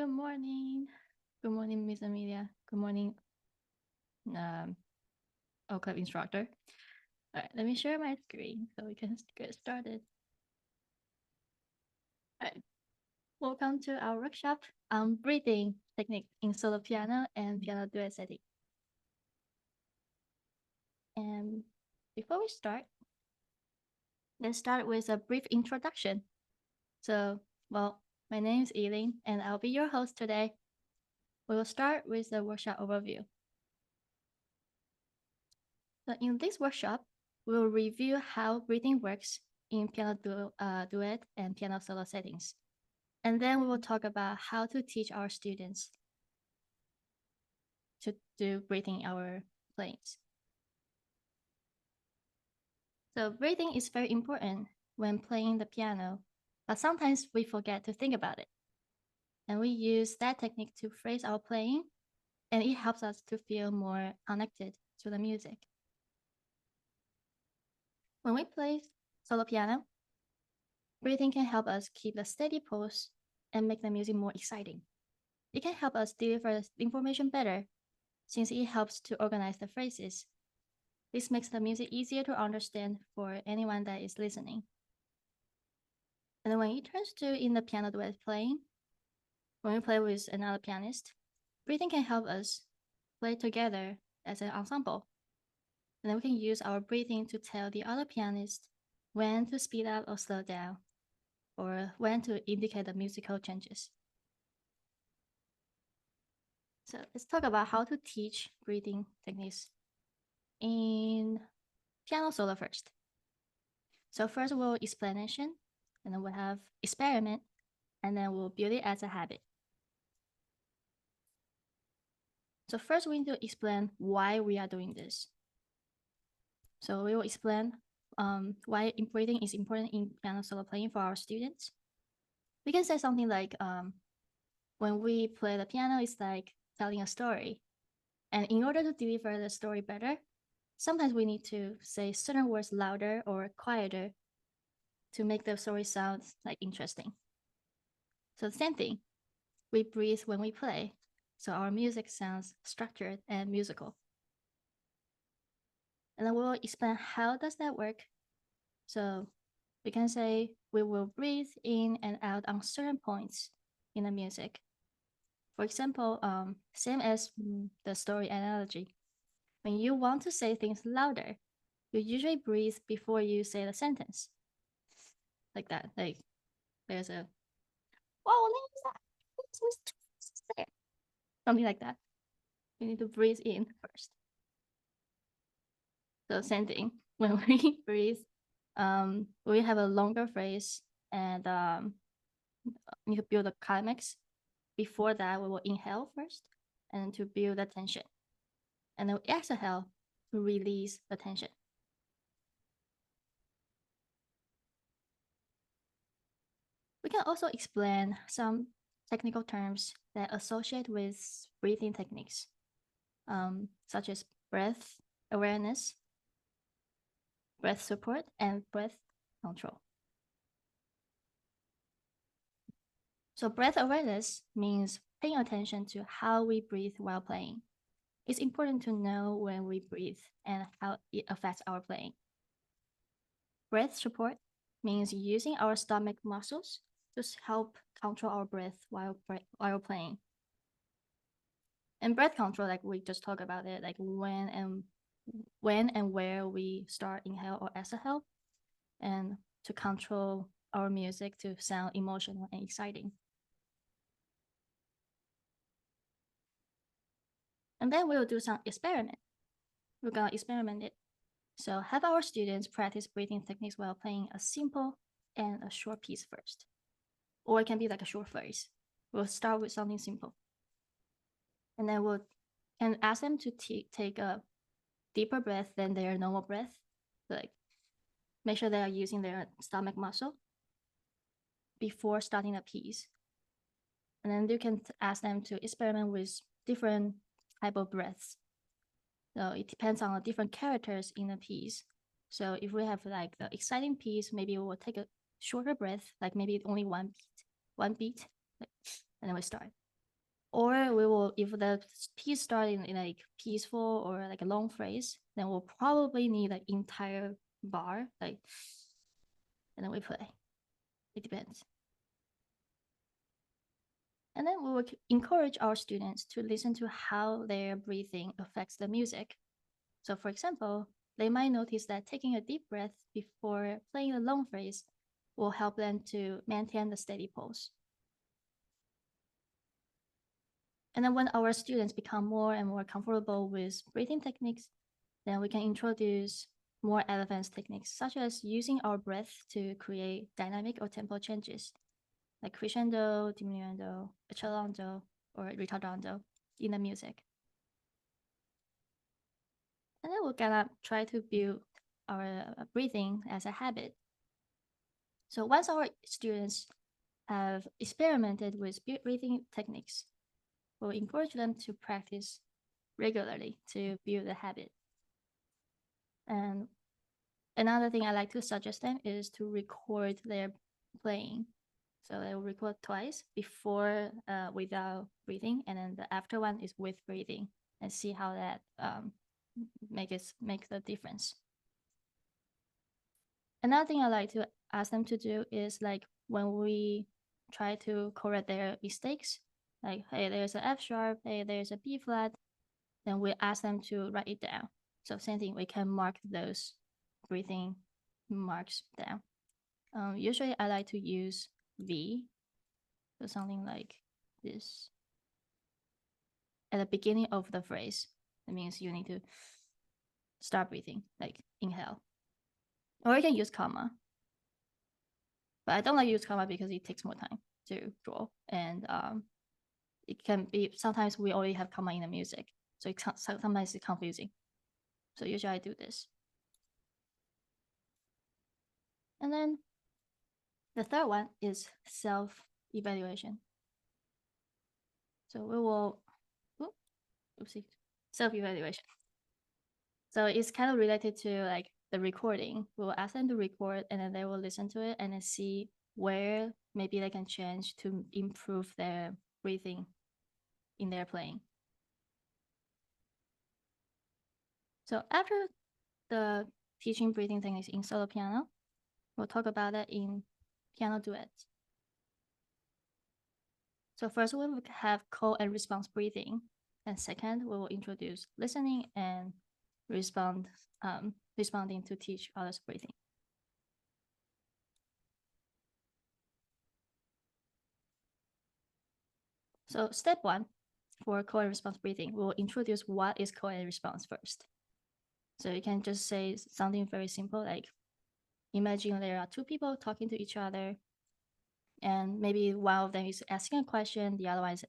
Good morning. Good morning, Miss Amelia. Good morning, Oclef instructor. All right, let me share my screen so we can get started. All right, welcome to our workshop on breathing technique in solo piano and piano duet setting. And before we start, let's start with a brief introduction. So, well, my name is I-Lin, and I'll be your host today. We will start with the workshop overview. So in this workshop, we will review how breathing works in piano duet and piano solo settings. And then we will talk about how to teach our students to do breathing in our playings. So breathing is very important when playing the piano, but sometimes we forget to think about it. And we use that technique to phrase our playing, and it helps us to feel more connected to the music. When we play solo piano, breathing can help us keep a steady pulse and make the music more exciting. It can help us deliver the information better since it helps to organize the phrases. This makes the music easier to understand for anyone that is listening. And when it turns to in the piano duet playing, when we play with another pianist, breathing can help us play together as an ensemble. And then we can use our breathing to tell the other pianist when to speed up or slow down, or when to indicate the musical changes. So let's talk about how to teach breathing techniques in piano solo first. So first we'll explanation, and then we'll have experiment, and then we'll build it as a habit. So first we need to explain why we are doing this. So we will explain why breathing is important in piano solo playing for our students. We can say something like, when we play the piano, it's like telling a story. And in order to deliver the story better, sometimes we need to say certain words louder or quieter to make the story sound like interesting. So the same thing, we breathe when we play, so our music sounds structured and musical. And then we'll explain how does that work. So we can say we will breathe in and out on certain points in the music. For example, same as the story analogy. When you want to say things louder, you usually breathe before you say the sentence. Like that, like there's a, whoa, something like that. We need to breathe in first. So same thing, when we breathe, we have a longer phrase and need to build a climax. Before that, we will inhale first and to build the tension. And then we exhale to release the tension. We can also explain some technical terms that associate with breathing techniques, such as breath awareness, breath support, and breath control. So breath awareness means paying attention to how we breathe while playing. It's important to know when we breathe and how it affects our playing. Breath support means using our stomach muscles to help control our breath while playing. And breath control, like we just talked about it, like when and where we start inhale or exhale, and to control our music to sound emotional and exciting. And then we'll do some experiment. We're gonna experiment it. So have our students practice breathing techniques while playing a simple and a short piece first. Or it can be like a short phrase. We'll start with something simple. And then we'll can ask them to take a deeper breath than their normal breath. Like make sure they are using their stomach muscle before starting a piece. And then you can ask them to experiment with different type of breaths. So it depends on the different characters in a piece. So if we have like the exciting piece, maybe we will take a shorter breath, like maybe only one beat, and then we start. Or we will, if the piece starts in like peaceful or like a long phrase, then we'll probably need an entire bar, like, and then we play. It depends. And then we will encourage our students to listen to how their breathing affects the music. So, for example, they might notice that taking a deep breath before playing a long phrase will help them to maintain the steady pulse. And then when our students become more and more comfortable with breathing techniques, then we can introduce more advanced techniques, such as using our breath to create dynamic or tempo changes, like crescendo, diminuendo, accellando, or ritardando in the music. And then we're gonna try to build our breathing as a habit. So once our students have experimented with breathing techniques, we'll encourage them to practice regularly to build a habit. And another thing I like to suggest them is to record their playing. So they will record twice, before without breathing, and then the after one is with breathing, and see how that make the difference. Another thing I like to ask them to do is, like, when we try to correct their mistakes, like, hey, there's an F sharp, hey, there's a B flat, then we ask them to write it down. So same thing, we can mark those breathing marks down. Usually I like to use V, so something like this. At the beginning of the phrase, that means you need to start breathing, like inhale. Or you can use comma. But I don't like to use comma because it takes more time to draw. And it can be, sometimes we already have comma in the music. So sometimes it's confusing. So usually I do this. And then the third one is self-evaluation. So we will, oopsie, self-evaluation. So it's kind of related to like the recording. We'll ask them to record, and then they will listen to it and then see where maybe they can change to improve their breathing in their playing. So after the teaching breathing techniques in solo piano, we'll talk about it in piano duet. So first we will have call and response breathing, and second we will introduce listening and responding to teach others breathing. So step one for call and response breathing, we'll introduce what is call and response first. So you can just say something very simple, like, imagine there are two people talking to each other, and maybe one of them is asking a question, the other one is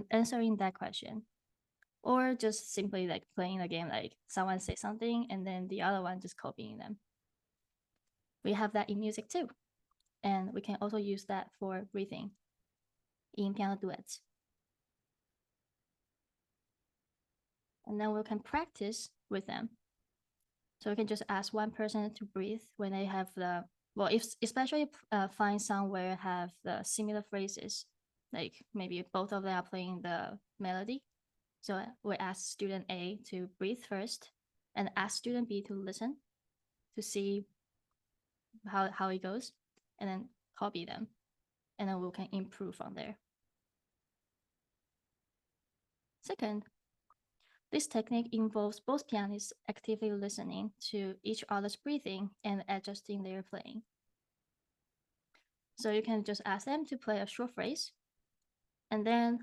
answering that question. Or just simply like playing a game, like someone says something and then the other one just copying them. We have that in music too. And we can also use that for breathing in piano duets. And then we can practice with them. So we can just ask one person to breathe when they have the, well, if especially find somewhere have the similar phrases, like maybe both of them are playing the melody. So we ask student A to breathe first and ask student B to listen to see how it goes, and then copy them. And then we can improve from there. Second, this technique involves both pianists actively listening to each other's breathing and adjusting their playing. So you can just ask them to play a short phrase, and then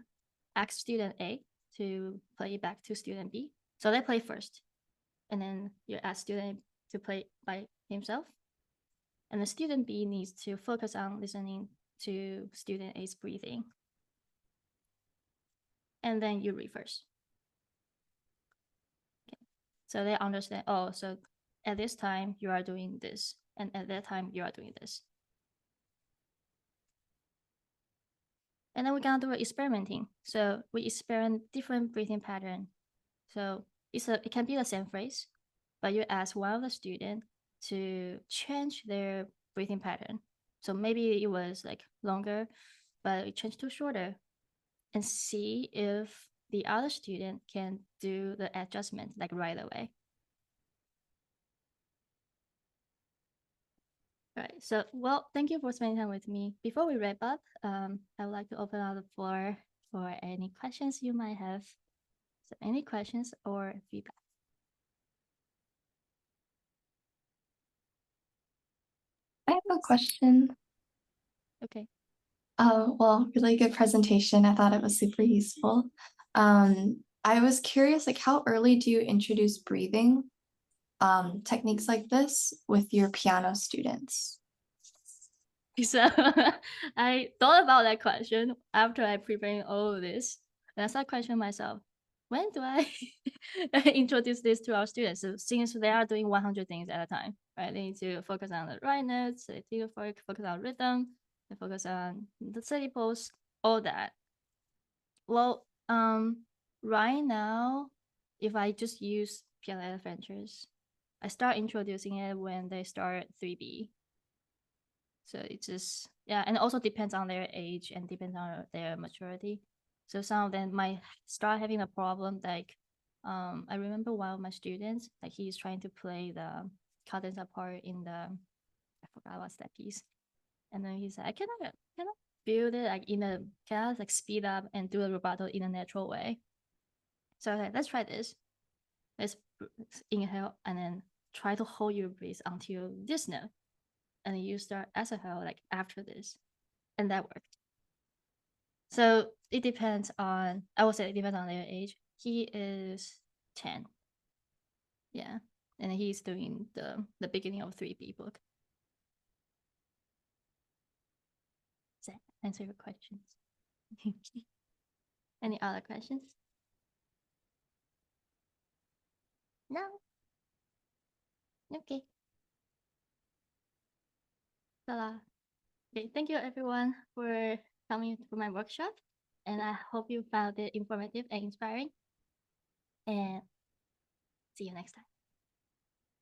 ask student A to play it back to student B. So they play first, and then you ask student to play by himself. And the student B needs to focus on listening to student A's breathing. And then you reverse. Okay. So they understand, oh, so at this time you are doing this, and at that time you are doing this. And then we're gonna do experimenting. So we experiment different breathing pattern. So it can be the same phrase, but you ask one of the student to change their breathing pattern. So maybe it was like longer, but it changed to shorter. and see if the other student can do the adjustment like right away. All right. So, well, thank you for spending time with me. Before we wrap up, I would like to open up the floor for any questions you might have. So, any questions or feedback? I have a question. Okay. Well, really good presentation. I thought it was super useful. I was curious, like, how early do you introduce breathing techniques like this with your piano students? So I thought about that question after I preparing all of this. And I started questioning myself, when do I introduce this to our students? So since they are doing 100 things at a time, right? They need to focus on the right notes, they need to focus on rhythm, they focus on the syllables, all that. Well, right now, if I just use piano adventures, I start introducing it when they start 3B. So it's just, yeah, and it also depends on their age and depends on their maturity. So some of them might start having a problem. Like, I remember one of my students, like he's trying to play the cadence part in the, I forgot what's that piece. And then he said, I cannot build it like in a, cannot like speed up and do a rubato in a natural way. So I was like, let's try this. Let's inhale and then try to hold your breath until this note. And you start exhale like after this. And that worked. So it depends on, I would say it depends on their age. He is 10. Yeah. And he's doing the beginning of 3B book. Does that answer your questions? Any other questions? No? Okay. Ta-da. Okay, thank you everyone for coming to my workshop. And I hope you found it informative and inspiring. And see you next time.